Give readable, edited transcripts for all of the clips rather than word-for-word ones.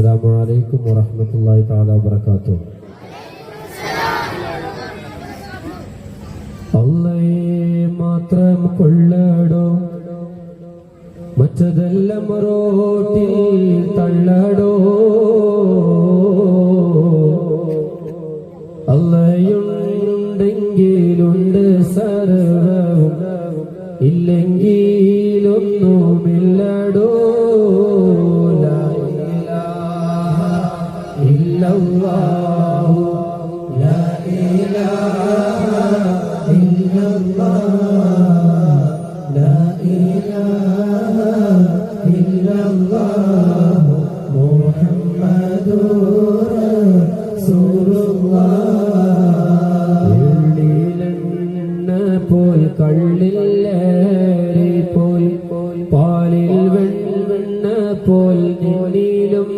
അസ്സലാമു അലൈക്കും വറഹ്മത്തുള്ളാഹി തആല വബറകാതുഹു. അല്ലാഹയെ മാത്രം കൊള്ളടോ, മറ്റതെല്ലാം റോട്ടിൽ തള്ളടോ. അല്ലാഹയുണ്ടെങ്കിലുണ്ട് സർവവും, ഇല്ലെങ്കിലൊന്നുമില്ലടോ. പോൽ കള്ളില്ലേറി പോൽ പാലിൽ വെണ്ണ പോൽ നിന്നിലും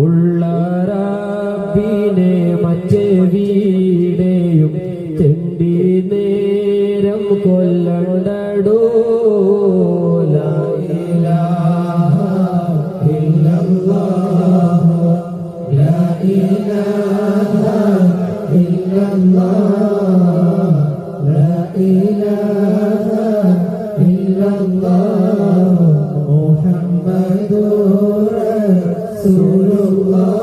ഉള്ള റബ്ബിനെ മറ്റേ വീടെയും തെണ്ടി നേരം കൊല്ലണ്ടടോ. ലാ ഇലാഹ ഇല്ലല്ലാഹ്, ലാ ഇലാഹ ഇല്ലല്ലാഹ്, ലാ ഇലാഹ ഇല്ലല്ലാഹ്, മുഹമ്മദുർ റസൂലുള്ളാഹ്.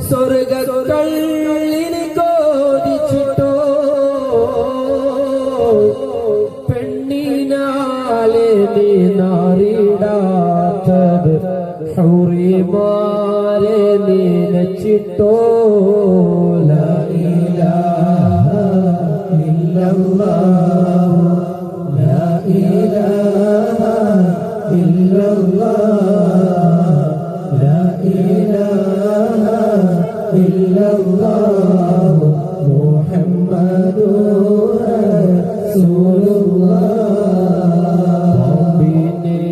സ്വർഗക്കള്ളിന് കോതിച്ചിട്ടോ, പെണ്ണിനാലെ നീ നാറിടാത്തത് ഹൗറിമാരെ നീനച്ചിട്ടോ. ലാ ഇലാഹ ഇല്ലല്ലാഹ്, ലാ ഇലാഹ ഇല്ലല്ലാഹ്, ലാ ഇലാഹ ഇല്ലല്ലാഹ്, മുഹമ്മദുർ റസൂലുള്ളാഹ്. റബ്ബിനെ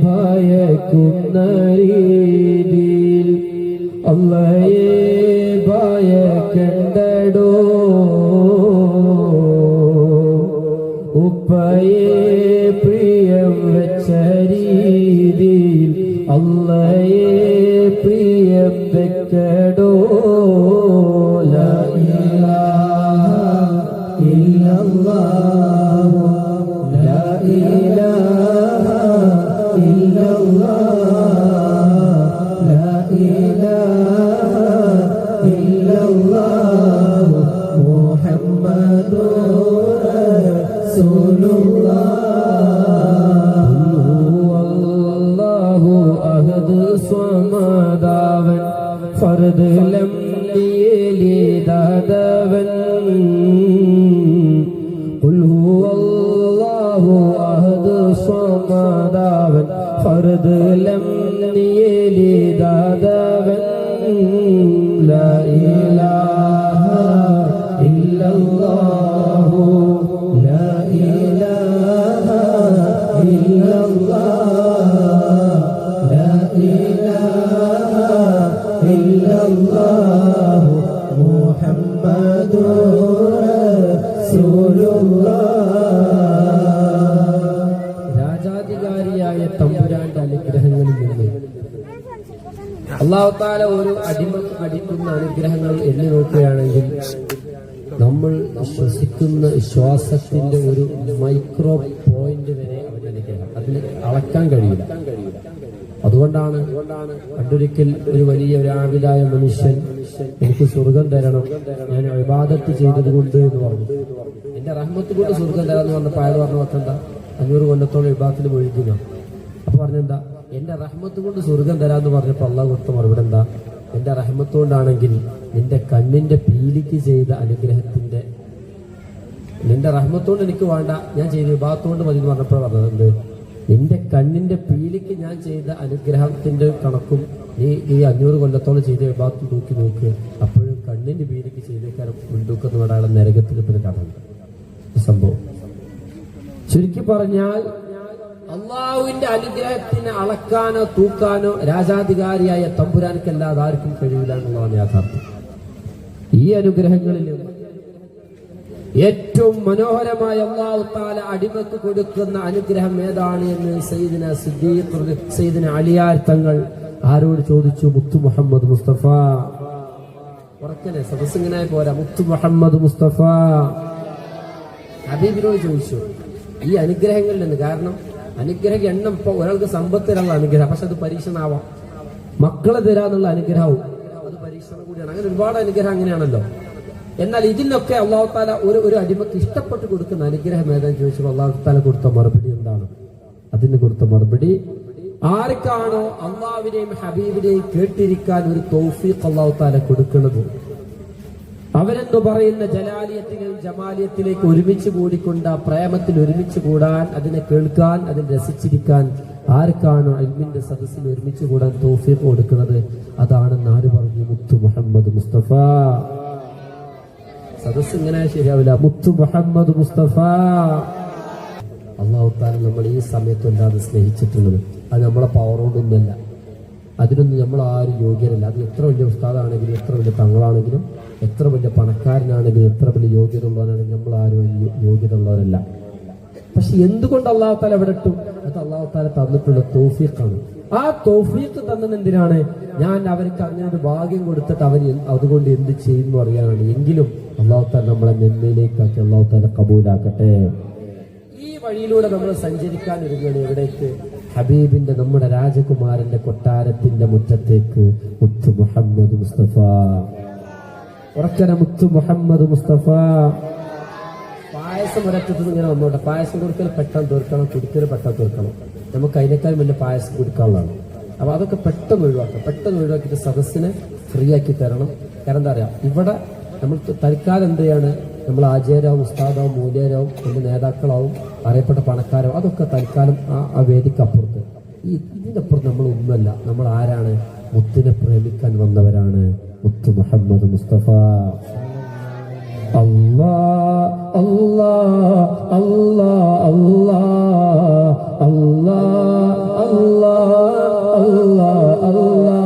ഭയക്കുന്ന രീതിയിൽ അല്ലാഹയെ ഭയക്കണ്ടടോ. ഉപ്പയെ പ്രിയം വെച്ച രീതിയിൽ അല്ലാഹയെ പ്രിയം വെക്കടോ. ലാ ഇലാഹ ഇല്ലല്ലാഹ്, ലാ ഇലാഹ ഇല്ലല്ലാഹ്, ലാ ഇലാഹ ഇല്ലല്ലാഹ്, മുഹമ്മദുർ റസൂലുള്ളാഹ്. അഹദ് സ്വമദാവൻ ഫർദ് ലം യലിദാദവൻ, ഖുൽ ഹുവല്ലാഹു അഹദ് സ്വമദാവൻ ഫർദ് ലം യലിദാദവൻ. ലാ ഇലാഹ ഇല്ലല്ലാഹു, ലാ ഇലാഹ ഇല്ലല്ലാഹ്, ലാ ഇലാഹ ഇല്ലല്ലാഹ്, മുഹമ്മദുർ റസൂലുള്ളാഹ്. രാജാധികാരിയായ തമ്പുരാന്റെ അനുഗ്രഹങ്ങളിൽ നിന്ന് അല്ലാഹു തആല ഒരു അടിമക്ക് അടിക്കുന്ന അനുഗ്രഹങ്ങൾ എണ്ണി നോക്കുകയാണെങ്കിൽ നമ്മൾ ശ്വസിക്കുന്ന ശ്വാസത്തിന്റെ ഒരു മൈക്രോ പോയിന്റ് വരെ അവന്റെ അനുഗ്രഹം, അതിന് അളക്കാൻ കഴിയില്ല. അതുകൊണ്ടാണ് പണ്ടൊരിക്കൽ ഒരു വലിയ ആബിദായ മനുഷ്യൻ എനിക്ക് സ്വർഗം തരണം, ഞാൻ ഇബാദത്ത് ചെയ്തത് കൊണ്ട് എന്ന് പറഞ്ഞു. എന്റെ റഹ്മത്ത് കൊണ്ട് സ്വർഗം തരാന്ന് പറഞ്ഞപ്പോൾ അയാൾ പറഞ്ഞു വെക്കണ്ട, 500 കൊല്ലത്തോളം ഇബാദത്തിന് ഒഴുകുക. അപ്പൊ പറഞ്ഞെന്താ, എന്റെ റഹ്മത്ത് കൊണ്ട് സ്വർഗം തരാന്ന് പറഞ്ഞപ്പോ അള്ളാഹു കൊടുത്ത മറുപടി എന്താ, എന്റെ റഹ്മത്ത് കൊണ്ടാണെങ്കിൽ നിന്റെ കണ്ണിന്റെ പീലിക്ക് ചെയ്ത അനുഗ്രഹത്തിന്റെ, നിന്റെ റഹ്മത്തോണ്ട് എനിക്ക് വേണ്ട, ഞാൻ ചെയ്ത വിഭാഗത്തോണ്ട് മതി എന്ന് പറഞ്ഞപ്പോഴാണ് പറഞ്ഞത്, നിന്റെ കണ്ണിന്റെ പീലിക്ക് ഞാൻ ചെയ്ത അനുഗ്രഹത്തിന്റെ കണക്കും നീ ഈ 500 കൊല്ലത്തോളം ചെയ്ത വിഭാഗത്തിൽ തൂക്കി നോക്ക്, അപ്പോഴും കണ്ണിന്റെ പീലിക്ക് ചെയ്തേക്കാരം മുൻതൂക്കം വേണ്ട നരകത്തിൽ കിട്ടുന്ന കഥ സംഭവം. ചുരുക്കി പറഞ്ഞാൽ അള്ളാഹുവിന്റെ അനുഗ്രഹത്തിന് അളക്കാനോ തൂക്കാനോ രാജാധികാരിയായ തമ്പുരാനക്കല്ലാതെ ആർക്കും കഴിയില്ല എന്നുള്ളതാണ് യാഥാർത്ഥ്യം. ഈ അനുഗ്രഹങ്ങളിൽ ഏറ്റവും മനോഹരമായ അല്ലാഹു തആല അടിമക്ക് കൊടുക്കുന്ന അനുഗ്രഹം ഏതാണ് എന്ന് സയ്യിദുന സിദ്ദീഖ് സയ്യിദുന അലിയാർ തങ്ങൾ ആരോട് ചോദിച്ചു? മുത്തു മുഹമ്മദ് മുസ്തഫ. ഉറക്കനെ സദസ്സിങ്ങനെ പോരാ. മുത്തു മുഹമ്മദ് മുസ്തഫ ഹബീബിനോട് ചോദിച്ചു ഈ അനുഗ്രഹങ്ങളിൽ നിന്ന്. കാരണം അനുഗ്രഹ എണ്ണം ഇപ്പൊ ഒരാൾക്ക് സമ്പത്ത് തരാനുള്ള അനുഗ്രഹം, പക്ഷെ അത് പരീക്ഷണമാവാം. മക്കളെ തരാന്നുള്ള അനുഗ്രഹവും അത് പരീക്ഷണം കൂടിയാണ്. അങ്ങനെ ഒരുപാട് അനുഗ്രഹം അങ്ങനെയാണല്ലോ. എന്നാൽ ഇതിലൊക്കെ അല്ലാഹു തആല ഒരു അടിമക്ക് ഇഷ്ടപ്പെട്ട് കൊടുക്കുന്ന അനുഗ്രഹം ഏതാന്ന് ചോദിച്ചപ്പോൾ അല്ലാഹു തആല കൊടുത്ത മറുപടി എന്താണ്? അതിന് കൊടുത്ത മറുപടി, ആർക്കാണോ അള്ളാഹുവിനെയും ഹബീബിനെയും കേട്ടിരിക്കാൻ ഒരു തൗഫീഖ് അല്ലാഹു തആല കൊടുക്കുന്നത്, അവരെന്ന് പറയുന്ന ജലാലിയത്തിലും ജമാലിയത്തിലേക്ക് ഒരുമിച്ച് കൂടിക്കൊണ്ട് ആ പ്രേമത്തിൽ ഒരുമിച്ച് കൂടാൻ, അതിനെ കേൾക്കാൻ, അതിൽ രസിച്ചിരിക്കാൻ ആർക്കാണോ ഇൽമിന്റെ സദസ്സിൽ ഒരുമിച്ച് കൂടാൻ തൗഫീഖ് കൊടുക്കുന്നത്, അതാണെന്ന് ആര് പറഞ്ഞു? മുത്തു മുഹമ്മദ് മുസ്തഫ. സദസ് ഇങ്ങനെ ശരിയാവില്ല. മുത്തു മുഹമ്മദ് മുസ്തഫ. അല്ലാഹു തആല നമ്മൾ ഈ സമയത്തല്ലാതെ സ്നേഹിച്ചിട്ടുള്ളത് അത് നമ്മളെ പവറോണ്ടൊന്നുമല്ല. അതിനൊന്നും നമ്മൾ ആരും യോഗ്യരല്ല. അത് എത്ര വലിയ ഉസ്താദാണെങ്കിലും, എത്ര വലിയ തങ്ങളാണെങ്കിലും, എത്ര വലിയ പണക്കാരനാണെങ്കിലും, എത്ര വലിയ യോഗ്യത ഉള്ളവരാണെങ്കിലും നമ്മൾ ആരും യോഗ്യത ഉള്ളവരല്ല. പക്ഷെ എന്തുകൊണ്ട് അല്ലാഹു തആല ഇവിടെ ഇട്ടു? അത് അല്ലാഹു തആല തന്നിട്ടുള്ള തൗഫീഖാണ്. ആ തൗഫീഖ് തന്നത് എന്തിനാണ്? ഞാൻ അവർക്ക് അങ്ങനെ ഒരു ഭാഗ്യം കൊടുത്തിട്ട് അവർ അതുകൊണ്ട് എന്ത് ചെയ്യുന്നു അറിയാനാണ്. എങ്കിലും അല്ലാഹു തആല നമ്മളെ നന്മയിലേക്കാക്കി അല്ലാഹു തആല കബൂലാക്കട്ടെ. ഈ വഴിയിലൂടെ നമ്മൾ സഞ്ചരിക്കാൻ ഒരുങ്ങുകയാണ്. എവിടേക്ക്? ഹബീബിന്റെ, നമ്മുടെ രാജകുമാരന്റെ കൊട്ടാരത്തിന്റെ മുറ്റത്തേക്ക്. മുത്തു മുഹമ്മദ് മുസ്തഫ. ഉറക്കന മുത്തു മുഹമ്മദ് മുസ്തഫ. പായസം ഒരറ്റത്ത് ഇങ്ങനെ വന്നോട്ടെ. പായസം കൊടുക്കൽ പെട്ടെന്ന് തീർക്കണം, കുടിക്കൽ പെട്ടെന്ന് തീർക്കണം. നമുക്ക് അതിനേക്കാൾ വലിയ പായസം കൊടുക്കാനുള്ളതാണ്. അപ്പൊ അതൊക്കെ പെട്ടെന്ന് ഒഴിവാക്കാം. പെട്ടെന്ന് ഒഴിവാക്കിയിട്ട് സദസ്സിനെ ഫ്രീ ആക്കി തരണം. കാരണം എന്താ പറയാ, ഇവിടെ നമ്മൾ തൽക്കാലം എന്ത് ചെയ്യാണ്, നമ്മൾ ആചാര്യവും ഉസ്താദാവും മൂല്യരാവും വലിയ നേതാക്കളാവും അറിയപ്പെട്ട പണക്കാരാവും. അതൊക്കെ തൽക്കാലം ആ വേദിക്കപ്പുറത്ത്. ഇതിന്റെ അപ്പുറത്ത് നമ്മൾ ഒന്നുമല്ല. നമ്മൾ ആരാണ്? മുത്തിനെ പ്രേമിക്കാൻ വന്നവരാണ്. മുത്തു മുഹമ്മദ് മുസ്തഫ. അല്ലാ അല്ലാ അല്ലാ അല്ലാ അല്ലാ അല്ലാ അല്ലാ അല്ലാ.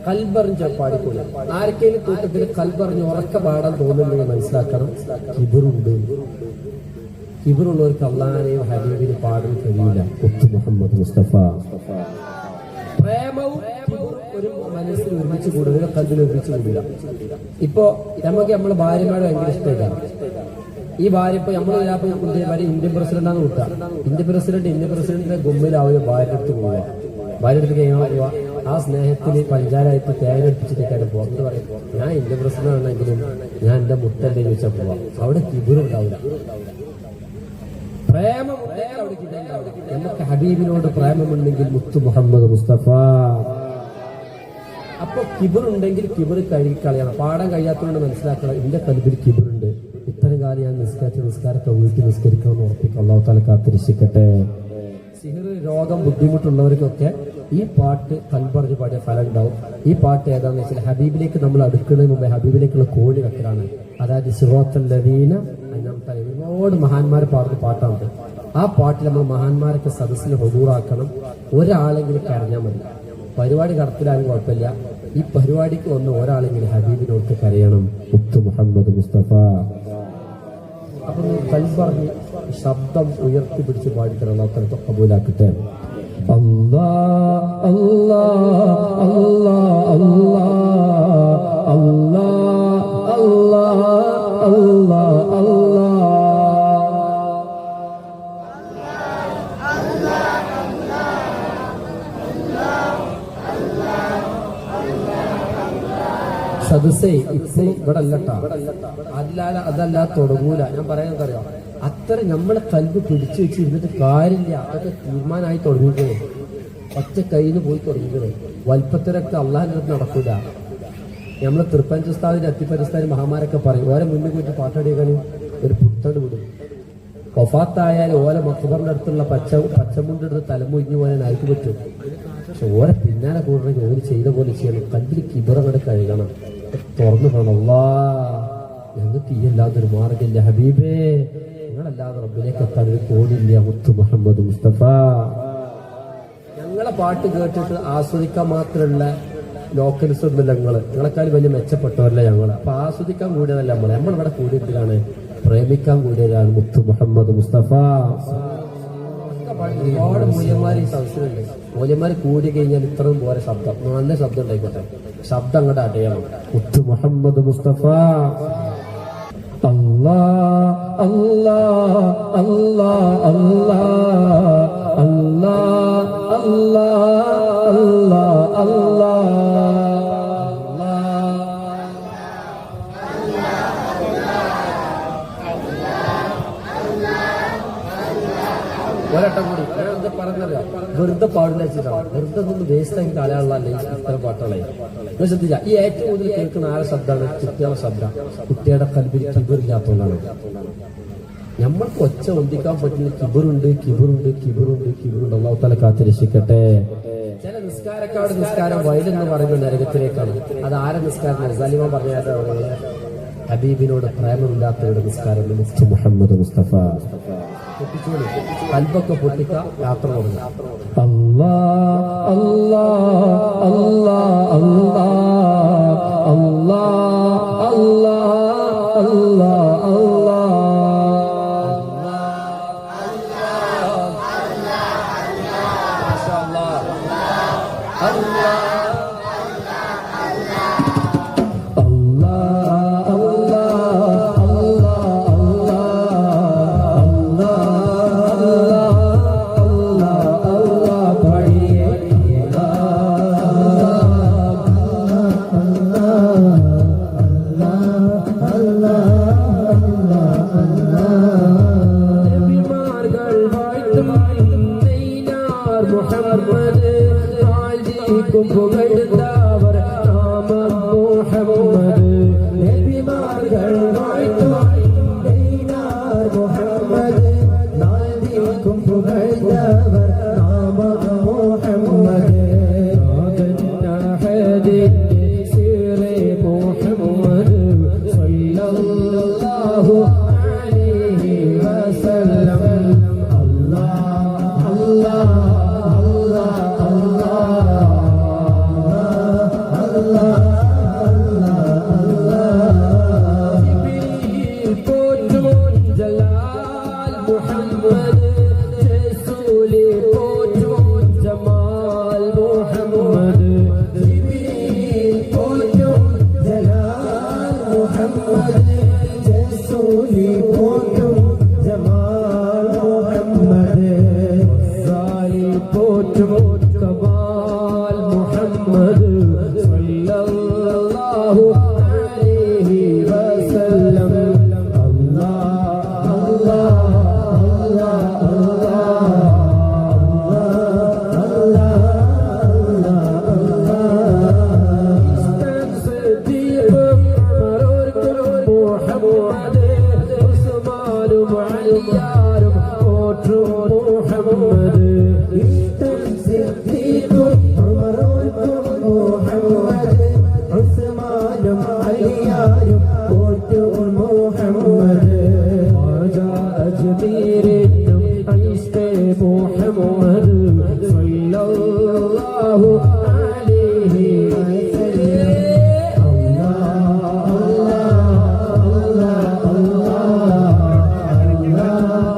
കൽബറിഞ്ഞ പാടിക്കൂല. ആർക്കെങ്കിലും കൂട്ടത്തിൽ കൽബറിഞ്ഞ് ഉറക്ക പാടാൻ തോന്നുന്നുണ്ടെങ്കിൽ മനസ്സിലാക്കണം, കിബറുണ്ട്. കിബറുള്ളവർക്ക് അള്ളാഹിനെയും ഹബീബിനെ പാടാൻ കഴിയില്ല. മുത്തു മുഹമ്മദ് മുസ്തഫ. പ്രേമവും ഒരു മനസ്സിൽ ഒരുമിച്ച് കൂടുക, കൽബിൽ ഒരുമിച്ച് കൂടുക. ഇപ്പൊ നമുക്ക് നമ്മളെ ഭാര്യമാരെ ഭയങ്കര ഇഷ്ടമായിട്ടാണ്. ഈ ഭാര്യ ഇപ്പൊ നമ്മൾ ഇന്ത്യൻ പ്രസിഡന്റാന്ന് കൂട്ടാ. ഇന്ത്യൻ പ്രസിഡന്റിന്റെ ഗുമ്മിലാവുക ഭാര്യ അടുത്ത് പോവുക. ഭാര്യ അടുത്ത് എങ്ങനെ പോവാ? ആ സ്നേഹത്തിൽ പഞ്ചായത്ത് തേങ്ങടിപ്പിച്ചിട്ടേക്കാരും പോവാം. എന്ന് പറയും, ഞാൻ ഇന്ത്യൻ പ്രസിഡന്റ് ആണെങ്കിലും ഞാൻ എന്റെ മുത്തല്ലേ ചോദിച്ചാൽ പോവാം. അവിടെ കിബിറുണ്ടാവില്ല. പ്രേമമുണ്ടെങ്കിൽ അവിടെ കിബിറുണ്ടാവില്ല. നമുക്ക് ഹബീബിനോട് പ്രേമമുണ്ടെങ്കിൽ മുത്തു മുഹമ്മദ് മുസ്തഫ. അപ്പൊ കിബിറുണ്ടെങ്കിൽ കിബിർ കഴുകിക്കളയണം. പാടാൻ കഴിയാത്തതുകൊണ്ട് മനസ്സിലാക്കണം, എന്റെ കൽബിൽ കിബിറുണ്ട്. ഇത്തരം കാലം ഞാൻ നിസ്കാരത്തെ വീട്ടിൽ നിസ്കരിക്കണമെന്ന് ഉറപ്പിക്കും. അല്ലാഹു തആല കാത്തിരക്ഷിക്കട്ടെ. സിഹിർ രോഗം ബുദ്ധിമുട്ടുള്ളവർക്കൊക്കെ ഈ പാട്ട് കൽബറിഞ്ഞ് പാടിയ ഫലം ഉണ്ടാവും. ഈ പാട്ട് ഏതാന്ന് വെച്ചാൽ ഹബീബിലേക്ക് നമ്മൾ അടുക്കുന്നതിന് മുമ്പേ ഹബീബിലേക്കുള്ള കോഴി വെക്കലാണ്. അതായത് സിറാത്തൽ ലദീന അൻഅംത അലൈഹിം. ഒരുപാട് മഹാന്മാർ പാടുന്ന പാട്ടാണ്. ആ പാട്ടിൽ നമ്മൾ മഹാന്മാരൊക്കെ സദസ്സിൽ ഹുദൂറാക്കണം. ഒരാളെങ്കിലും കരഞ്ഞാൽ മതി. പരിപാടി കടത്തിലായാലും കുഴപ്പമില്ല. ഈ പരിപാടിക്ക് വന്ന് ഒരാളെങ്കിലും ഹബീബിനോട്ട് കരയണം. മുത്തു മുഹമ്മദ് മുസ്തഫ. അപ്പൊ കൽബറിഞ്ഞ് ശബ്ദം ഉയർത്തി പിടിച്ച് പാടിത്തരണം. അല്ലാഹു തആല കബൂലാക്കട്ടെ. അല്ലാ അല്ലാ അല്ലാ അല്ലാ അല്ലാ അല്ലാ അല്ലാ അല്ലാ. സദസ്സേ ഇപ്പോഴും ഇവിടെ അല്ലട്ടാ. അതല്ല തുടങ്ങൂല. ഞാൻ പറയാനൊക്കെ അറിയാം. അത്ര നമ്മളെ കൽബ് പിടിച്ചു വെച്ച് ഇരുന്നിട്ട് കാര്യമില്ല. അതൊക്കെ തീരുമാനമായി തുടങ്ങിക്കണേ. ഒറ്റ കയ്യിൽ പോയി തുടങ്ങിക്കണേ. വൽപ്പത്തരൊക്കെ അള്ളാഹിന്റെ അടുത്ത് നടക്കൂല. നമ്മളെ തൃപ്പഞ്ചസ്ഥാനിന്റെ അത്തിപ്പരസ്ഥാനി മഹാമാരൊക്കെ പറയും, ഓരോ മുന്നിൽ പോയിട്ട് പാട്ടടിക്കാനും ഒരു പുത്തണ്ട് വിടും. വഫാത്തായാലും ഓരോ മക്ബറിന്റെ അടുത്തുള്ള പച്ചമുണ്ടെടുത്ത് തലമൊഴിഞ്ഞു പോയാൽ ആർക്ക് പറ്റും. പക്ഷെ ഓരോ പിന്നാലെ കൂടണമെങ്കിൽ ഓര് ചെയ്ത പോലെ ചെയ്യണം. കൽബിൽ കിബറങ്ങടെ കഴുകണം. തുറന്നു പോകണം. അല്ലാ, ഞങ്ങൾക്ക് ഈ അല്ലാതൊരു മാർഗമില്ല ഹബീബേ. ഞങ്ങളല്ലാതെ റബ്ബിലേക്ക് എത്താൻ ഒരു കോടില്ല. മുത്തു മുഹമ്മദ് മുസ്തഫ. ഞങ്ങളെ പാട്ട് കേട്ടിട്ട് ആസ്വദിക്കാൻ മാത്രമുള്ള ലോക്കൽസ് ഒന്നുമില്ല. നിങ്ങളെക്കാളും വലിയ മെച്ചപ്പെട്ടവരല്ല ഞങ്ങൾ. അപ്പൊ ആസ്വദിക്കാൻ കൂടിയതല്ല നമ്മളിവിടെ കൂടിയിട്ടാണ് പ്രേമിക്കാൻ കൂടിയതാണ് മുത്തു മുഹമ്മദ് മുസ്തഫ. ഒരുപാട് മൂല്യന്മാർ ഈ സംശയമുണ്ട്. മൂല്യന്മാർ കൂടി കഴിഞ്ഞാൽ ഇത്രയും പോരെ ശബ്ദം, നല്ല ശബ്ദം ഉണ്ടായിക്കോട്ടെ, ശബ്ദം അങ്ങോട്ട് അടയണം. മുത്തു മുഹമ്മദ് മുസ്തഫ. അല്ലാ അല്ലാ അല്ലാ അല്ലാ അല്ലാ അല്ലാ അല്ലാ അല്ലാ ഒരട്ടം കൂടി എന്താ പറഞ്ഞത്, വെറുതെ പാടില്ല വെച്ചിട്ടാണ്. വെറുതെ ഒന്ന് വേസ്റ്റ് ആക്കി കളയാനുള്ള ഇത്തരം പാട്ടുകളെ ശ്രദ്ധിച്ച. ഈ ഏറ്റവും കൂടുതൽ കേൾക്കുന്ന ആരെ ശബ്ദമാണ്? കുട്ടികളുടെ ശബ്ദം. കുട്ടിയുടെ കൽബിൽ കിബിറില്ലാത്തതുകൊണ്ടാണ്. നമ്മൾക്ക് ഒച്ച ഒന്നിക്കാൻ പറ്റുന്ന കിബിറുണ്ട്. അല്ലാഹു തആല കാത്തിരക്ഷിക്കട്ടെ. ചില നിസ്കാരക്കാട് നിസ്കാരം വയലെന്ന് പറയുന്ന നരകത്തിലേക്കാണ്. അത് ആരെ നിസ്കാരം? സലിമ പറഞ്ഞ ഹബീബിനോട് പ്രേമമില്ലാത്തവരുടെ നിസ്കാരം. മുസ്തു മുഹമ്മദ് മുസ്തഫ. പൊട്ടിച്ചോളി, കൽബൊക്കെ പൊട്ടിക്ക, യാത്ര തുടങ്ങുക. അല്ലാ അല്ലാ അല്ലാ അല്ലാ അല്ലാ അല്ലാ അല്ലാ അല്ലാ പുകഴ്ന്നവർ നാമം മുഹമ്മദ്. നബിമാர்கள் മുഹമ്മദ് നാദിക്കും പുകഴ്ന്നവർ നാമം മുഹമ്മദ്. സിറെ മുഹമ്മദ് സല്ലല്ലാഹു അലൈഹി വസല്ലം. അല്ലാഹ് അല്ലാഹ് Allah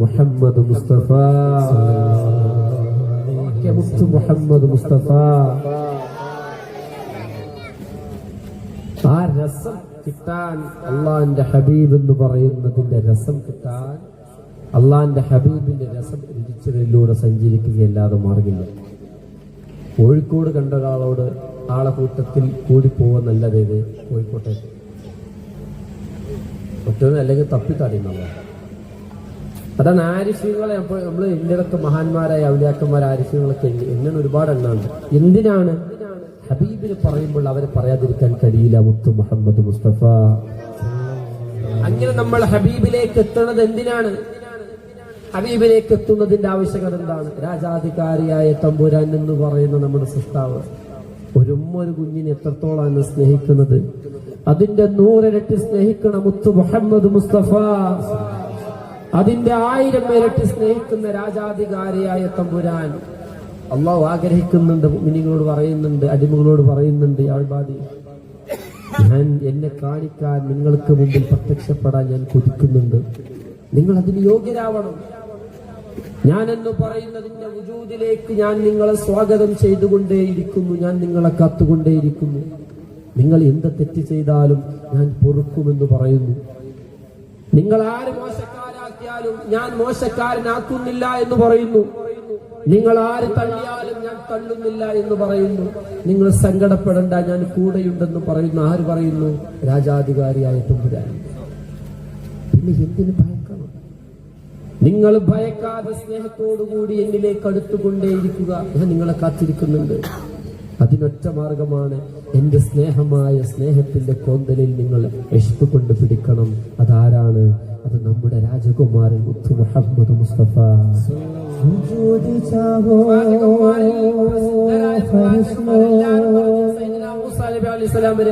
മുഹമ്മദ് മുസ്തഫ മുഹമ്മദ് മുസ്തഫ ആ രസം കിട്ടാൻ അള്ളാന്റെ ഹബീബ് എന്ന് പറയുന്നതിന്റെ രസം കിട്ടാൻ അള്ളാന്റെ ഹബീബിന്റെ രസം രുചിച്ചതിലൂടെ സഞ്ചരിക്കുകയല്ലാതെ മാർഗില്ല. കോഴിക്കോട് കണ്ട ഒരാളോട് ആളെ കൂട്ടത്തിൽ കൂടിപ്പോവാൻ നല്ലതേത് കോഴിക്കോട്ടേക്ക് ഒറ്റ അല്ലെങ്കിൽ തപ്പിത്തറിയുന്നവ. അതാണ് ആരിഫ്യങ്ങളെ. അപ്പോൾ നമ്മൾ ഇന്ത്യയിലൊക്കെ മഹാന്മാരായ ഔലിയാക്കന്മാർ ആരിഫ്യങ്ങളൊക്കെ എങ്ങനെ ഒരുപാട് എണ്ണുണ്ട്. എന്തിനാണ് ഹബീബിന് പറയുമ്പോൾ അവരെ പറയാതിരിക്കാൻ കഴിയില്ല. മുത്തു മുഹമ്മദ് മുസ്തഫ. അങ്ങനെ നമ്മൾ ഹബീബിലേക്ക് എത്തുന്നത് എന്തിനാണ്? ഹബീബിലേക്ക് എത്തുന്നതിന്റെ ആവശ്യകത എന്താണ്? രാജാധികാരിയായ തമ്പുരാൻ എന്ന് പറയുന്ന നമ്മുടെ സൃഷ്ടാവ് ഒരു കുഞ്ഞിനെ എത്രത്തോളാണ് സ്നേഹിക്കുന്നത്, അതിന്റെ 100 ഇരട്ടി സ്നേഹിക്കണം മുത്തു മുഹമ്മദ് മുസ്തഫ. അതിന്റെ 1000 ഇരട്ടി സ്നേഹിക്കുന്ന രാജാധികാരിയായ തമ്പുരാൻ അള്ളാഹു ആഗ്രഹിക്കുന്നുണ്ട്. മുഅ്മിനീങ്ങളോട് പറയുന്നുണ്ട്, അടിമകളോട് പറയുന്നുണ്ട്, യാൾബാദി ഞാൻ എന്നെ കാണിക്കാൻ നിങ്ങൾക്ക് മുമ്പിൽ പ്രത്യക്ഷപ്പെടാൻ ഞാൻ കൊതിക്കുന്നുണ്ട്. നിങ്ങൾ അതിന് യോഗ്യരാവണം. ഞാനെന്ന് പറയുന്നതിന്റെ വുജൂദിലേക്ക് ഞാൻ നിങ്ങളെ സ്വാഗതം ചെയ്തുകൊണ്ടേയിരിക്കുന്നു. ഞാൻ നിങ്ങളെ കാത്തുകൊണ്ടേയിരിക്കുന്നു. നിങ്ങൾ എന്ത് തെറ്റ് ചെയ്താലും ഞാൻ പൊറുക്കുമെന്ന് പറയുന്നു. നിങ്ങൾ ആര് മോശക്കാരാൽ താഴ്ത്തിയാലും ഞാൻ മോശക്കാരനാക്കുന്നില്ല എന്ന് പറയുന്നു. നിങ്ങൾ ആര് തള്ളിയാലും ഞാൻ തള്ളുന്നില്ല എന്ന് പറയുന്നു. നിങ്ങൾ സങ്കടപ്പെടേണ്ട, ഞാൻ കൂടെയുണ്ടെന്ന് പറയുന്നു. ആര് പറയുന്നു? രാജാധികാരിയായ തമ്പുരാൻ. പിന്നെ എന്തിനു ഭയക്കണം? നിങ്ങൾ ഭയക്കാതെ സ്നേഹത്തോടുകൂടി എന്നിലേക്ക് അടുത്തുകൊണ്ടേയിരിക്കുക. ഞാൻ നിങ്ങളെ കാത്തിരിക്കുന്നുണ്ട്. അതിനൊറ്റ മാർഗമാണ്, എന്റെ സ്നേഹമായ സ്നേഹത്തിന്റെ കോന്തലിൽ നിങ്ങൾ ഇഷ്പ് പിടിക്കണം. അതാരാണ്? അത് നമ്മുടെ രാജകുമാരൻ മുത്തു മുഹമ്മദ് മുസ്തഫ.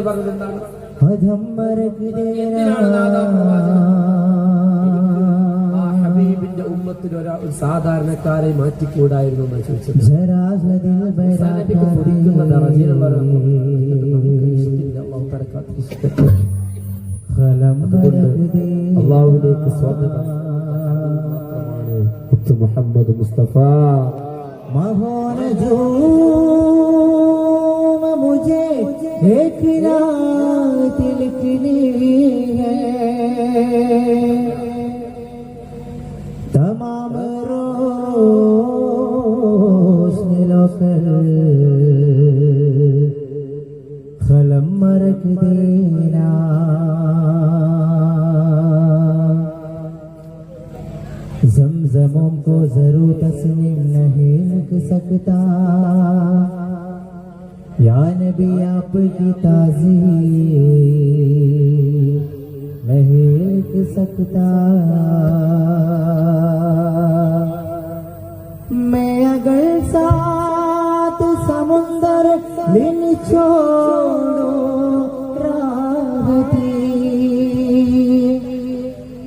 പറഞ്ഞിട്ടുണ്ടാണ് ഹബീബിന്റെ ഉമ്മത്തിൽ ഒരു സാധാരണക്കാരെ മാറ്റിക്കൂടായിരുന്നു എന്ന് ചോദിച്ചത്. അള്ളാഹുവിലേക്ക് സ്വാഗതം മാത്രമാണ് മുത്തു മുഹമ്മദ് മുസ്തഫ. मुझे एक रात लिखनी है, तमाम रोशनी लोकर कलम रख देना. ज़मज़म को ज़रूर तस्लीम नहीं लिख सकता, या नबी आपकी ताज़ीम नहीं लिख सकता. मैं अगर सात समुंदर बिन छोड़ो राह थी,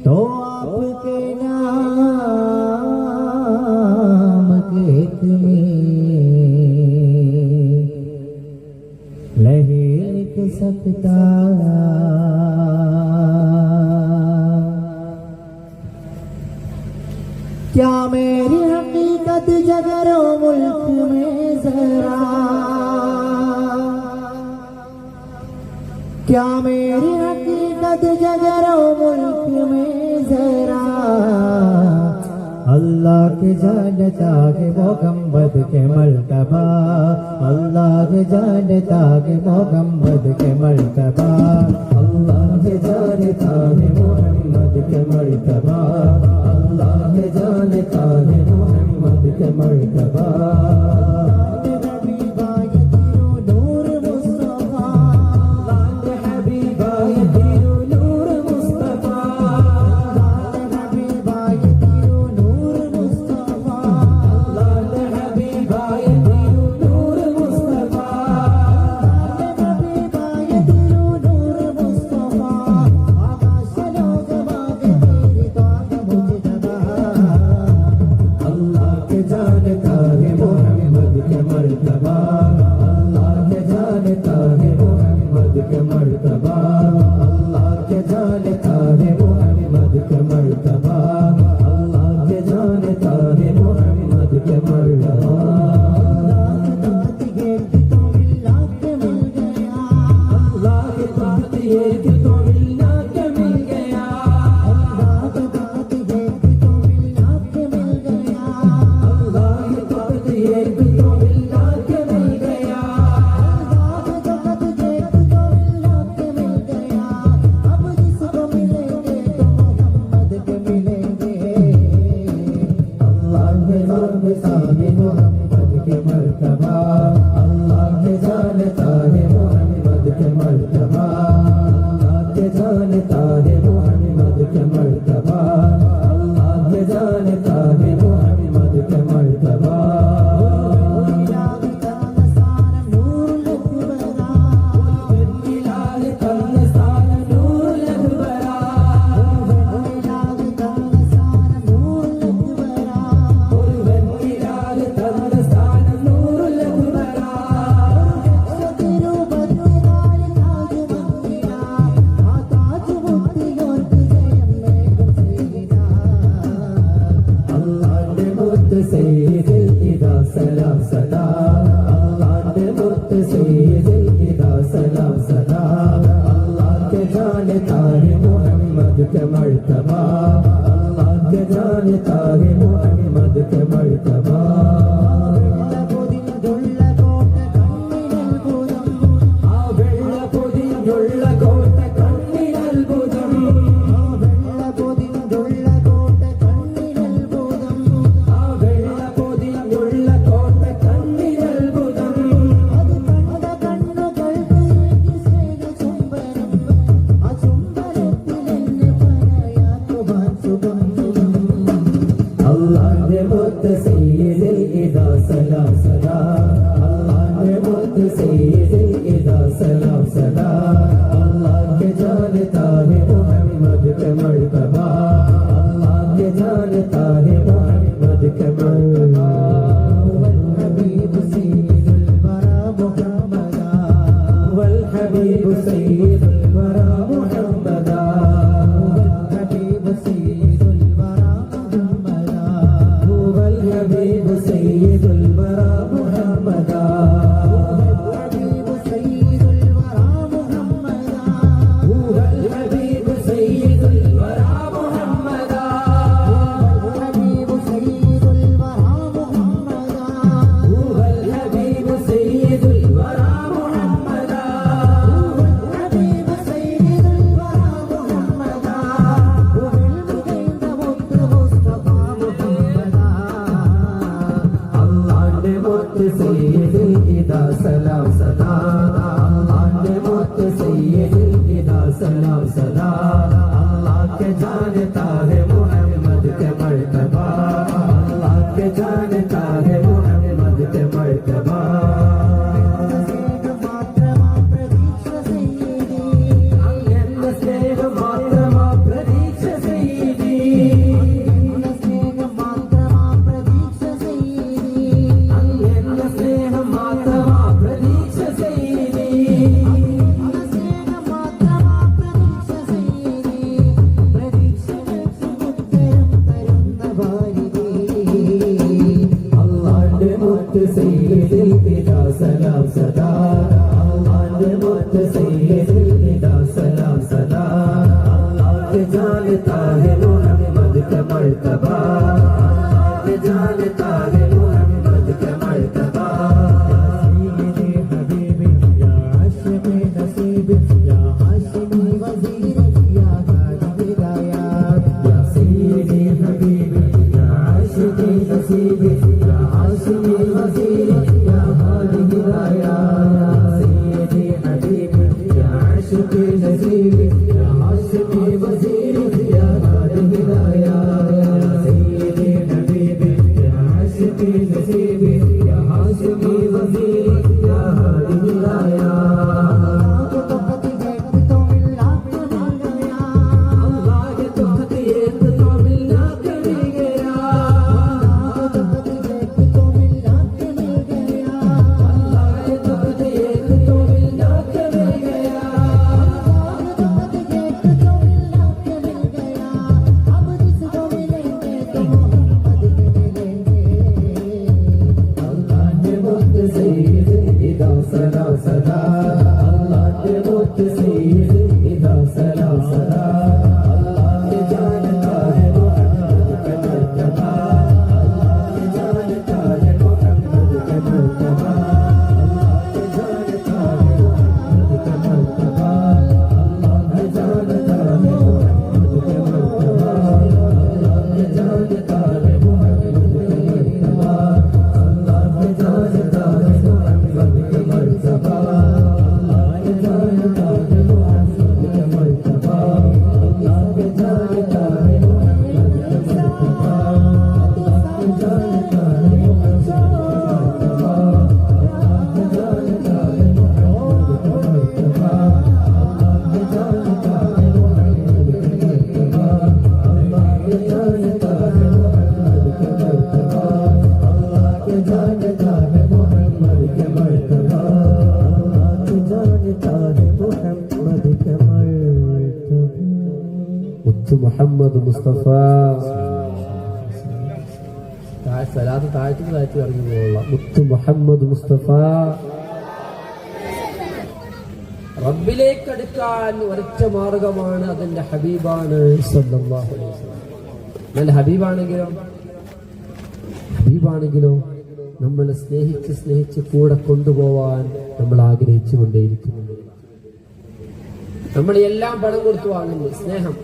तो आपके नाम के में नहीं लिख सकता. क्या मेरी हकीकत जगरो मुल्क में जरा, क्या मेरी हकीकत जगरो मुल्क में जरा. अल्लाह के जानता के मोहम्मद के मर्तबा, अल्लाह के जानता के मोहम्मद के मर्तबा, अल्लाह के जानता के मोहम्मद के मर्तबा, अल्लाह के जानता के मोहम्मद के मर्तबा. ताहे मोहम्मद के मर्तबा മുഹമ്മദ് മുസ്തഫ സലാത്ത് താഴ്ത്തി ഇറങ്ങി പോവുള്ള മുത്തു മുഹമ്മദ് മുസ്തഫ റബ്ബിലേക്ക് അടുക്കാൻ ഒരൊറ്റ മാർഗമാണ്, അതിന്റെ ഹബീബാണ് സല്ലല്ലാഹു അലൈഹി വസല്ലം. എന്നാൽ ഹബീബാണെങ്കിലോ നമ്മളെ സ്നേഹിച്ച് കൂടെ കൊണ്ടുപോവാൻ നമ്മൾ ആഗ്രഹിച്ചു കൊണ്ടേയിരിക്കുന്നു. നമ്മൾ എല്ലാം പണം കൊടുത്തു വാങ്ങുന്നു. സ്നേഹം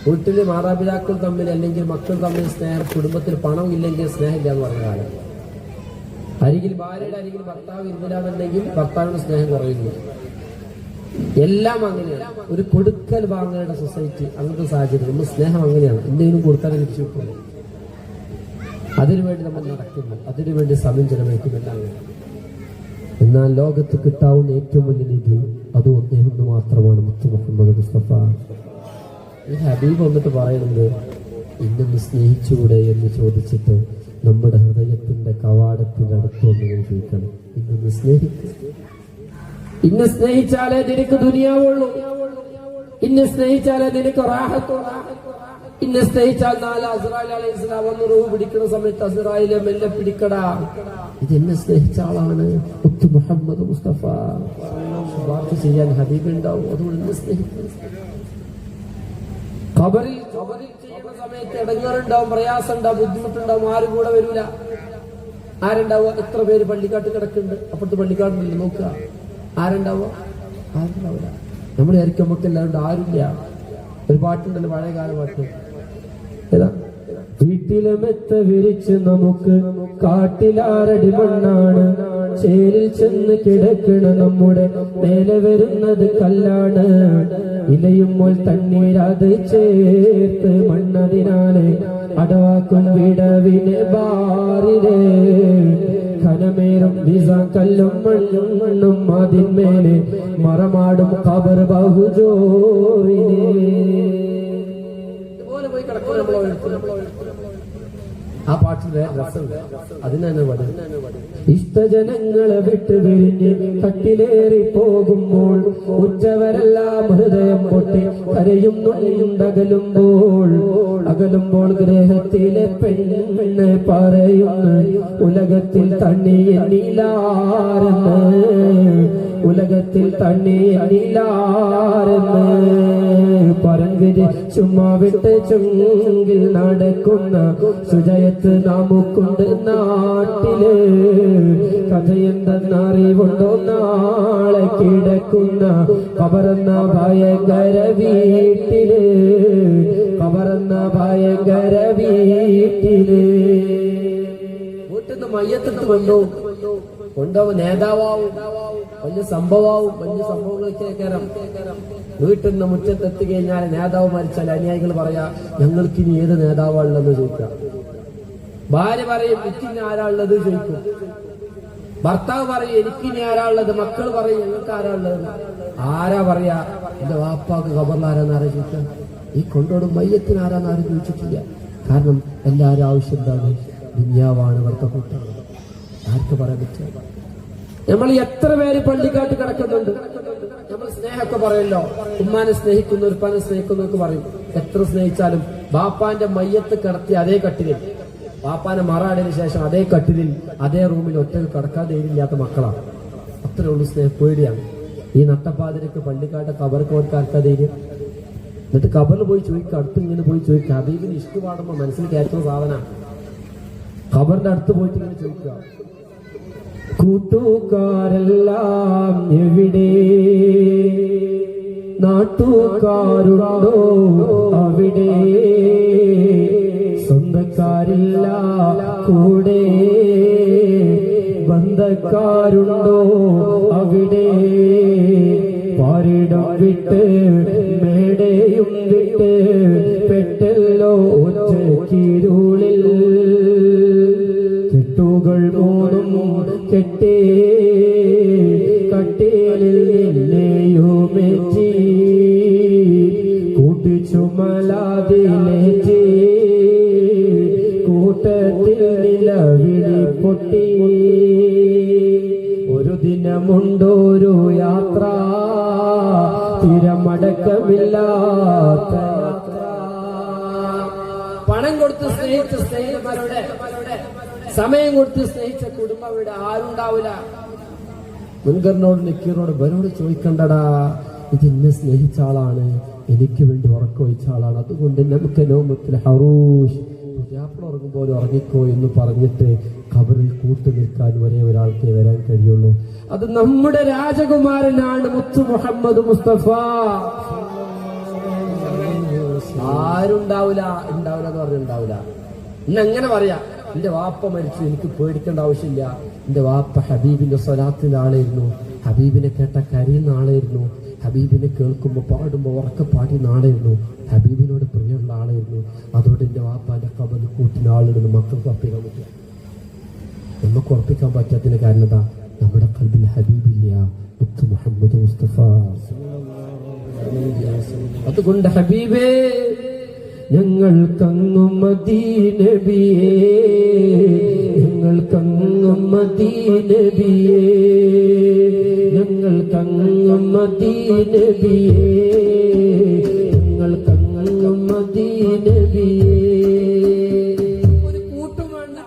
വീട്ടില് മാതാപിതാക്കൾ തമ്മിൽ അല്ലെങ്കിൽ മക്കൾ തമ്മിൽ സ്നേഹം, കുടുംബത്തിൽ പണം ഇല്ലെങ്കിൽ സ്നേഹമില്ല എന്ന് പറഞ്ഞ കാലം. ഭാര്യയുടെ അരികിൽ ഭർത്താവ് ഇരുന്നില്ലാന്നുണ്ടെങ്കിൽ ഭർത്താവിന്റെ സ്നേഹം കുറയുന്നു. എല്ലാം അങ്ങനെയാണ്. ഒരു കൊടുക്കൽ വാങ്ങേണ്ട സൊസൈറ്റി, അങ്ങനത്തെ സാഹചര്യം. നമ്മൾ സ്നേഹം അങ്ങനെയാണ്. എന്തെങ്കിലും കൊടുക്കാൻ തിരിച്ചു വെക്കുന്നു. അതിനുവേണ്ടി നമ്മൾ നടക്കുന്നു, അതിനുവേണ്ടി സമയം ചെലവഴിക്കുന്നില്ല. എന്നാൽ ലോകത്ത് കിട്ടാവുന്ന ഏറ്റവും വലിയ നിധി അത് ഒന്നേന്ന് മാത്രമാണ്, മുത്തു മുഹമ്മദ് മുസ്തഫ. ഈ ഹബീബ് വന്നിട്ട് പറയുന്നത് ഇന്നൊന്ന് സ്നേഹിച്ചുകൂടെ എന്ന് ചോദിച്ചിട്ട് നമ്മുടെ ഹൃദയത്തിന്റെ കവാടത്തിന്റെ അടുത്തൊന്ന് ചോദിക്കണം. ഇന്നൊന്ന് സ്നേഹിക്കും. ഇന്നെ സ്നേഹിച്ചാലേ നിനക്ക് ദുനിയാവുള്ളൂ. ഇന്നെ സ്നേഹിച്ചാലേ നിനക്ക് റാഹത്തുള്ളൂ. ഇന്നെ സ്നേഹിച്ചാൽ നാല് അസ്റായിൽ അലൈഹിസ്സലാം വന്ന് റൂഹ് പിടിക്കുന്ന സമയത്ത് അസ്റായിലെ മെല്ലെ പിടിക്കടാ, ഇതെന്നെ സ്നേഹിച്ച ആളാണ് മുത്തു മുഹമ്മദ് മുസ്തഫ. ശുപാർശ ചെയ്യാൻ ഹബീബ് ഉണ്ടാവും. അതുകൊണ്ട് എന്നെ സ്നേഹിക്കും. ഖബറിൽ ചെയ്യുന്ന സമയത്ത് ഇടങ്ങേറുണ്ടാവും, പ്രയാസം ഉണ്ടാവും, ബുദ്ധിമുട്ടുണ്ടാവും. ആരും കൂടെ വരൂല. ആരുണ്ടാവുക? എത്ര പേര് പള്ളിക്കാട്ട് കിടക്കുന്നുണ്ട്, അപ്പുറത്ത് പള്ളിക്കാട്ടില്ല. നോക്കുക, ആരുണ്ടാവുക? ആരുണ്ടാവില്ല. നമ്മൾ വിചാരിക്കും നമുക്ക് എല്ലാവരും ആരുമില്ല. ഒരു പാട്ടുണ്ടല്ലോ, പഴയകാല പാട്ട്. ഏതാ? വീട്ടിലെ മെത്ത വിരിച്ച് നമുക്ക് കാട്ടിലാറടി മണ്ണാണ്, ചേരിൽ ചെന്ന് കിടക്കണ നമ്മുടെ മേലെ വരുന്നത് കല്ലാണ്. ഇലയും മോൾ തണ്ണീരത് ചേർത്ത് മണ്ണതിനാലെ അടവാക്കും വിടവിനെ ബാറിലെ ഖനമേറും വിസാ കല്ലും മണ്ണും അതിന്മേലെ മറമാടും ഖബർ ബഹുജോറിനെ. ആ പാട്ടിന്റെ രസം അതിനാണ് പാടുന്നത്. ഇഷ്ടജനങ്ങളെ വിട്ട് പിരിഞ്ഞ് കട്ടിലേറി പോകുമ്പോൾ ഉച്ചവരെല്ലാം ഹൃദയം പൊട്ടി കരയുന്നുണ്ടകലുമ്പോൾ ഗ്രഹത്തിലെ പെണ്ണ് പറയുന്നു ഉലകത്തിൽ തണ്ണിയെന്നിലാരെന്ന്, ഉലകത്തിൽ തണ്ണിയെന്നിലാരെന്ന്. പരങ്കിരി ചുമ്മാ വിട്ട് ചുങ്കിൽ നടക്കുന്ന സുജയത്ത് നമുക്കുണ്ട് നാട്ടില്. കഥയെന്തെന്നറിവുണ്ടോ നാളെ കിടക്കുന്ന ഖബറെന്ന ഭയങ്കര വീട്ടില്, ഖബറെന്ന ഭയങ്കര വീട്ടില്. വീട്ടിന്ന് മയ്യത്തെടുത്ത് കൊണ്ടുപോകും, നേതാവും വലിയ സംഭവമാവും. വലിയ സംഭവങ്ങളൊക്കെ കയറാം. വീട്ടിൽ നിന്ന് മുറ്റത്തെത്തി കഴിഞ്ഞാൽ നേതാവ് മരിച്ചാൽ അനുയായികൾ പറയാ ഞങ്ങൾക്കിനി ഏത് നേതാവാണുള്ളതെന്ന് ചോദിക്കാം. ഭാര്യ പറയും എനിക്കിനി ആരാളുള്ളത് ചോദിക്കും. ഭർത്താവ് പറയും എനിക്കിനി ആരാളുള്ളത്. മക്കൾ പറയും ഞങ്ങൾക്ക് ആരാളുള്ളത്. ആരാ പറയാ? എന്റെ വാപ്പാക്ക് ഖബറിലാരാന്നാരാ ചോദിക്കാം. ഈ കൊണ്ടോടും മയ്യത്തിന് ആരാന്നാരും ചോദിച്ചിട്ടില്ല. കാരണം എല്ലാവരും ആവശ്യം എന്താണ്? ദുനിയാവാണ്, ഇവിടുത്തെ കൂട്ടാണ്. ആർക്ക് പറയാൻ പറ്റുക? നമ്മൾ എത്ര പേര് പള്ളിക്കാട്ട് കിടക്കുന്നുണ്ട്. നമ്മൾ സ്നേഹമൊക്കെ പറയല്ലോ, ഉമ്മാനെ സ്നേഹിക്കുന്നു, ഉപ്പാനെ സ്നേഹിക്കുന്നു ഒക്കെ പറയും. എത്ര സ്നേഹിച്ചാലും ബാപ്പാന്റെ മയ്യത്ത് കിടത്തി അതേ കട്ടിലിൽ, ബാപ്പാനെ മറാടിന് ശേഷം അതേ കട്ടിലിൽ അതേ റൂമിൽ ഒറ്റക്ക് കിടക്കാൻ ധൈര്യമില്ലാത്ത മക്കളാണ്. അത്രേ ഉള്ളൂ സ്നേഹം. പേടിയാണ്. ഈ നട്ടപ്പാതിരക്ക് പള്ളിക്കാട്ടെ ഖബർക്ക് ഓർക്കാർക്കാ ധൈര്യം. എന്നിട്ട് ഖബറിൽ പോയി ചോദിക്കുക, അടുത്ത് ഇങ്ങനെ പോയി ചോദിക്കുക. ഹബീബിന് ഇഷ്ക് പാടുമ്പോ മനസ്സിൽ കയറ്റുന്ന സാധന. ഖബറിന്റെ അടുത്ത് പോയിട്ട് ഇങ്ങനെ ചോദിക്കുക, കൂട്ടുകാരെല്ലാം എവിടെ, നാട്ടുകാരുണ്ടോ അവിടെ, സ്വന്തക്കാരില്ല കൂടെ, ബന്ധക്കാരുണ്ടോ അവിടെ, പാരിടം വിട്ട് മേടയും വിട്ട് പെട്ടല്ലോ ഒറ്റക്കിരുളിൽ, കെട്ടുകൾ മൂന്നും കെട്ടേ കട്ടേലിൽ നിന്നെയുമെറ്റി, കൂട്ടിച്ചുമലാതിലേറ്റി കൂട്ടത്തിൽ നിലവിളി പൊട്ടി. ഒരു ദിനമുണ്ടൊരു യാത്ര, തിരമടക്കമില്ലാത്ത യാത്ര. പണം കൊടുത്ത് സ്നേഹിച്ച സ്നേഹിതന്മാരുടെ, സമയം കൊടുത്ത് സ്നേഹിച്ച കുടുംബം ഇവിടെ ആരുണ്ടാവില്ല. മുൻകറിനോട് നക്കീറിനോട് ഇവരോട് ചോദിക്കണ്ടടാ, ഇത് എന്നെ സ്നേഹിച്ച ആളാണ്, എനിക്ക് വേണ്ടി ഉറക്കമൊഴിച്ച ആളാണ്. അതുകൊണ്ട് നമുക്ക് നോമത്തിൽ ഹറൂഷ് പുതിയാപ്പിള ഉറങ്ങുമ്പോൾ ഉറങ്ങിക്കോ എന്ന് പറഞ്ഞിട്ട് ഖബറിൽ കൂട്ടു നിൽക്കാൻ ഒരേ ഒരാൾക്കേ വരാൻ കഴിയുള്ളൂ. അത് നമ്മുടെ രാജകുമാരനാണ് മുത്തു മുഹമ്മദ് മുസ്തഫ. ആരുണ്ടാവില്ല എന്ന് പറഞ്ഞിട്ടുണ്ടാവില്ല. ഇന്ന് എങ്ങനെ പറയാ, എന്റെ വാപ്പ മരിച്ചു, എനിക്ക് പേടിക്കേണ്ട ആവശ്യമില്ല. എന്റെ വാപ്പ ഹബീബിന്റെ സ്വലാത്തിന്റെ ആളായിരുന്നു, ഹബീബിനെ കേട്ട കരയുന്ന ആളായിരുന്നു, ഹബീബിനെ കേൾക്കുമ്പോൾ പാടുമ്പോൾ ഉറക്കെ പാടുന്ന ആളായിരുന്നു, ഹബീബിനോട് പ്രിയമുള്ള ആളായിരുന്നു. അതുകൊണ്ട് എന്റെ വാപ്പാന്റെ ഖബറിൽ കൂട്ടിന് ആളിടുന്ന മക്കൾക്ക് ഉറപ്പിക്കാൻ പറ്റില്ല. നമുക്ക് ഉറപ്പിക്കാൻ പറ്റാത്തതിന് കാരണം എന്താ? നമ്മുടെ ഖൽബിൽ ഹബീബില്ല, മുത്തു മുഹമ്മദ് മുസ്തഫ. അതുകൊണ്ട് ഹബീബേ, ഞങ്ങൾക്കങ്ങും മദീനബിയേ, ഞങ്ങൾക്കങ്ങും മദീനബിയേ, ഞങ്ങൾക്കങ്ങും മദീനബിയേ, ഞങ്ങൾക്കങ്ങും മദീനബിയേ. ഒരു കൂട്ടും വേണ്ട,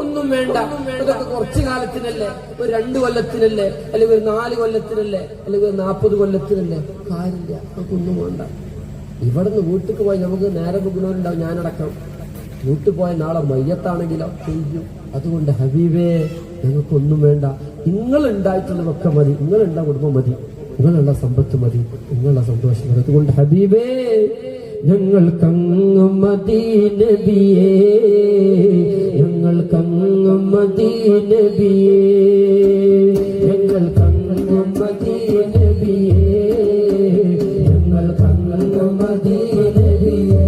ഒന്നും വേണ്ട. അതൊക്കെ കുറച്ചു കാലത്തിനല്ലേ, ഒരു 2 കൊല്ലത്തിനല്ലേ, അല്ലെങ്കിൽ ഒരു 4 കൊല്ലത്തിനല്ലേ, അല്ലെങ്കിൽ ഒരു 40 കൊല്ലത്തിനല്ലേ, കാര്യമില്ല. അതൊന്നും വേണ്ട. ഇവിടുന്ന് വീട്ടിക്ക് പോയി നമുക്ക് നേരെ പോകുന്നവരുണ്ടാവും, ഞാനടക്കം. വീട്ടിൽ പോയ നാളെ മയ്യത്താണെങ്കിലോ ചെയ്യും. അതുകൊണ്ട് ഹബീബേ, ഞങ്ങൾക്കൊന്നും വേണ്ട. നിങ്ങൾ ഉണ്ടായിട്ടുള്ളതൊക്കെ മതി, നിങ്ങളുള്ള കുടുംബം മതി, നിങ്ങളുള്ള സമ്പത്ത് മതി, നിങ്ങളുള്ള സന്തോഷം മതി. അതുകൊണ്ട് ഹബീബേ, ഞങ്ങൾക്കങ്ങും മദീനബിയേ, ഞങ്ങൾക്കങ്ങും മദീനബിയേ, ഞങ്ങൾക്കങ്ങും മദീനബിയേ, ഞങ്ങൾക്കങ്ങും മദീനബിയേ.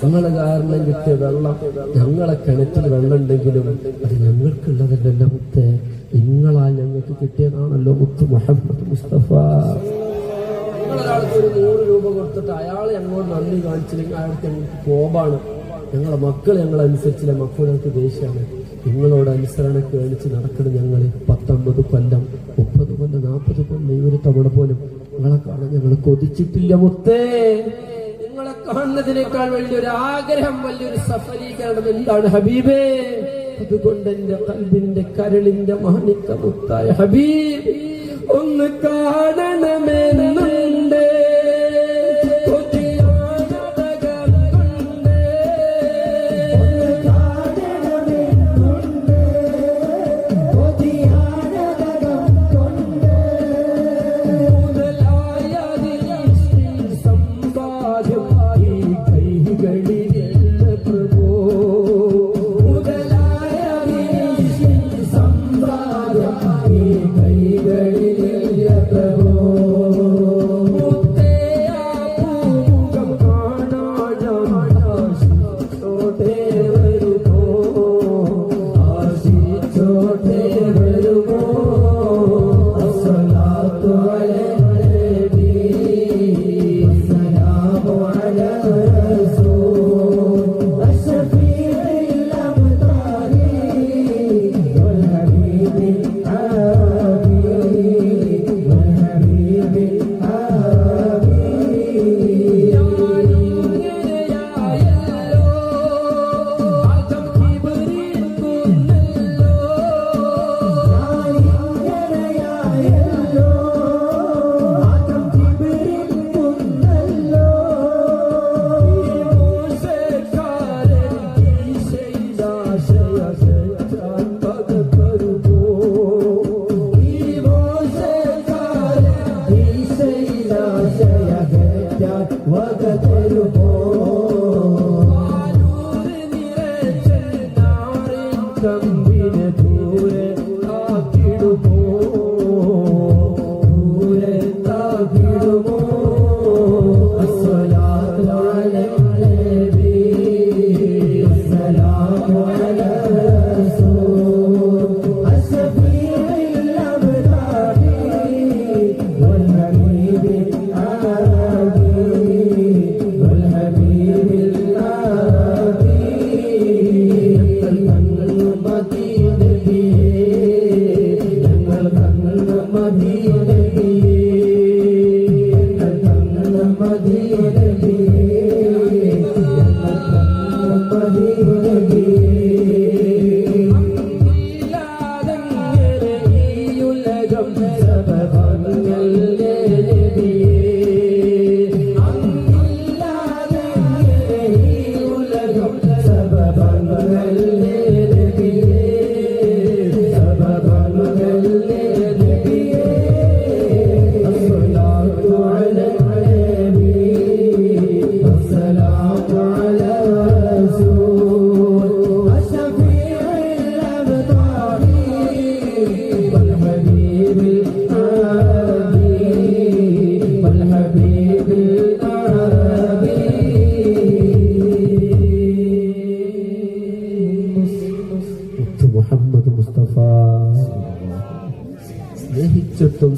നിങ്ങളെ കാരണം കിട്ടിയ വെള്ളം, ഞങ്ങളെ കിണറ്റിൽ വെള്ളം ഉണ്ടെങ്കിലും അത് ഞങ്ങൾക്കുള്ളതല്ലല്ലോ മുത്തേ, നിങ്ങളാൽ ഞങ്ങൾക്ക് കിട്ടിയതാണല്ലോ മുത്ത് മുഹമ്മദ് മുസ്തഫ. നിങ്ങളൊരാൾക്ക് ഒരു 100 രൂപ കൊടുത്തിട്ട് അയാൾ ഞങ്ങളോട് നന്ദി കാണിച്ചില്ലെങ്കിൽ അയാൾക്ക് ഞങ്ങൾക്ക് കോപാണ്. ഞങ്ങളെ മക്കൾ ഞങ്ങളനുസരിച്ചില്ല, മക്കൾക്ക് ദേഷ്യമാണ്. നിങ്ങളോട് അനുസരണ കേണിച്ച് നടക്കണം ഞങ്ങൾ 19 കൊല്ലം 30 കൊല്ലം 40 കൊല്ലം ഈ ഒരു തവണ പോലും നിങ്ങളെ കാണാൻ ഞങ്ങൾ കൊതിച്ചിട്ടില്ല മുത്തേ. നിങ്ങളെ കാണുന്നതിനേക്കാൾ വലിയൊരു ആഗ്രഹം, വലിയൊരു സഫലീകരണം എന്താണ് ഹബീബേ? അതുകൊണ്ട് എന്റെ കൽബിന്റെ കരളിന്റെ മാണിക്ക മുത്തായ ഹബീബ് ഒന്ന് കാണണമെന്നുണ്ട്.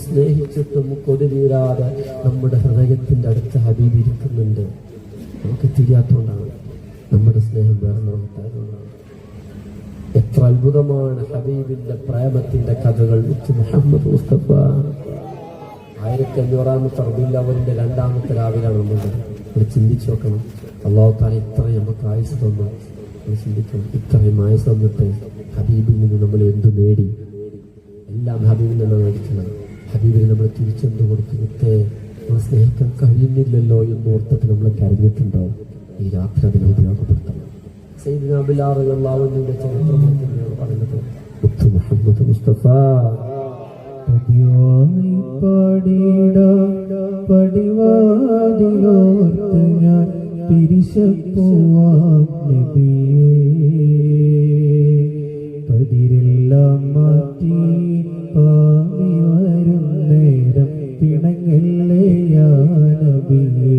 സ്നേഹിച്ചിട്ടും കൊതിവീരാതെ നമ്മുടെ ഹൃദയത്തിന്റെ അടുത്ത് ഹബീബ് ഇരിക്കുന്നുണ്ട്. നമുക്ക് തിരിയാത്തോണ്ടാണ്, നമ്മുടെ സ്നേഹം വേറെ നോക്കാത്തതുകൊണ്ടാണ്. എത്ര അത്ഭുതമാണ് ഹബീബിന്റെ പ്രേമത്തിന്റെ കഥകൾ. മുഹമ്മദ് മുസ്തഫ 1500-ാമത്തെ റബീഉൽ അവ്വലിന്റെ 2ാമത്തെ രാവിലാണ് നമ്മൾ ചിന്തിച്ചു നോക്കണം. അല്ലാഹു തആല ഇത്രയും നമുക്ക് ആയുസ് തന്നു, ചിന്തിക്കണം. ഇത്രയും ആയുസ് തന്നിട്ട് ഹബീബിൽ നിന്ന് നമ്മൾ എന്ത് നേടി? എല്ലാം ഹബീബിൽ നിന്നാണ് മേടിക്കുന്നത്. ഹബീബിനെ നമ്മൾ തിരിച്ചെന്ത് കൊടുത്തിട്ട് നമ്മൾ സ്നേഹിക്കാൻ കഴിയുന്നില്ലല്ലോ എന്ന് ഓർത്തിട്ട് നമ്മൾ കരഞ്ഞിട്ടുണ്ടോ? ഈ രാത്രി അതിനെ ഉപയോഗപ്പെടുത്തണം. സയ്യിദുനാ ബിലാൽ റളിയല്ലാഹു അൻഹുവിന്റെ ചരിത്രം തന്നെയാണ് പറയുന്നത്. മുത്ത് മുഹമ്മദ് മുസ്തഫ പടിവാതിലോർത്ത് ഞാൻ പിരിശപ്പോവാം പതിരെല്ലാം മാറ്റി പാവി വരും നേരം പിണങ്ങല്ലേ യാ നബിയേ.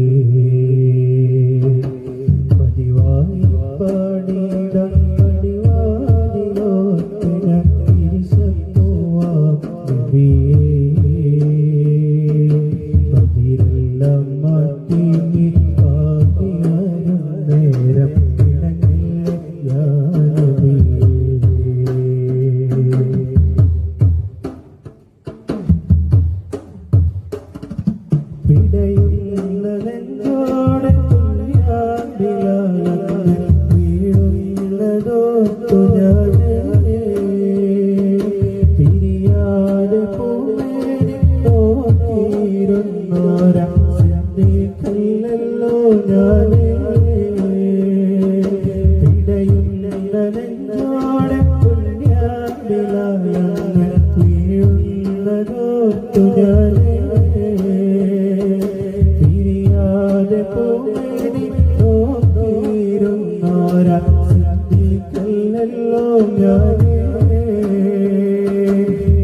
പതിരെല്ലാം മാറ്റി നീ പാപിയാരും നേരം ഇണങ്ങില്ല യാ നബിയേ. പിടയുന്നതെഞ്ചോടെ വീഴുന്നതോർത്തു ഞാനേ പിരിയാതെ പൂമേനി നോക്കിയിരുന്നോരാ സിദ്ദീഖല്ലല്ലോ ഞാനേ. പിടയുന്നതെഞ്ചോടെ പുണ്യാബിലായങ്ങൾ വീഴുന്നതോർത്തു ഞാനേ പിരിയാതെ പൂമേനി നോക്കിയിരുന്നോരാ സിദ്ദീഖല്ലല്ലോ ഞാനേ.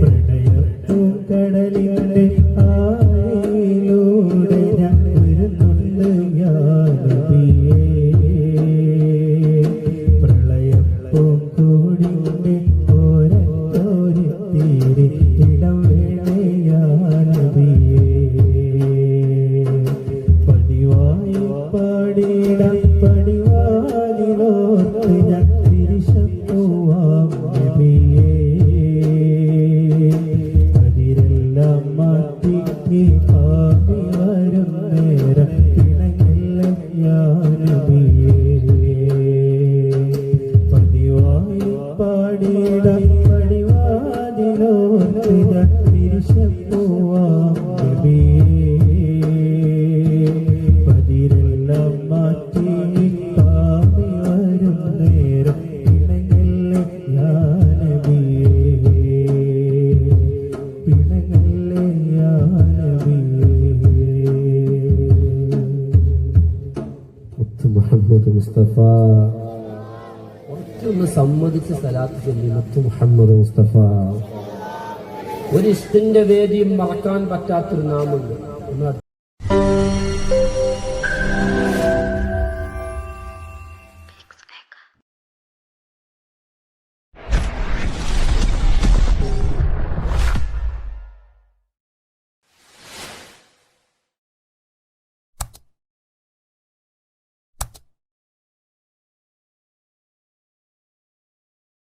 പ്രണയപ്പൂക്കടലിന്റെ ആഴിയിലൂടെ ഞാൻ വരുന്നുണ്ട് യാ നബിയേ. പ്രളയപ്പൂക്കൂടിന്റെ ഓരത്തോരിത്തിരി ഇടം വേണേ യാ നബിയേ. പതിവായി പാടിടാം പടിവാനിലോർത്ത് ഞാൻ തിരിച്ചപ്പോവാം നബിയേ. അതിരെല്ലാം മാറ്റി നീ പാപി വരും നേരം ഇണങ്ങില്ല യാ നബിയേ. പതിവായി പാടിടാം പടിവാനിലോർത്ത് ഞാൻ തിരിച്ചപ്പോവാം നബിയേ. പതിരെല്ലാം മാറ്റി പാപി വരും നേരം ഇണങ്ങില്ല യാ നബിയേ. ഇണങ്ങില്ല യാ നബിയേ. മുത്ത് മുഹമ്മദ് മുസ്തഫ കുറച്ചൊന്ന് സമ്മതിച്ച് സലാത്ത് ചൊല്ലി. മുത്ത് മുഹമ്മദ് മുസ്തഫ ഒരു ഇഷ്ടിന്റെ വേദിയും മറക്കാൻ പറ്റാത്തൊരു നാമുണ്ട്.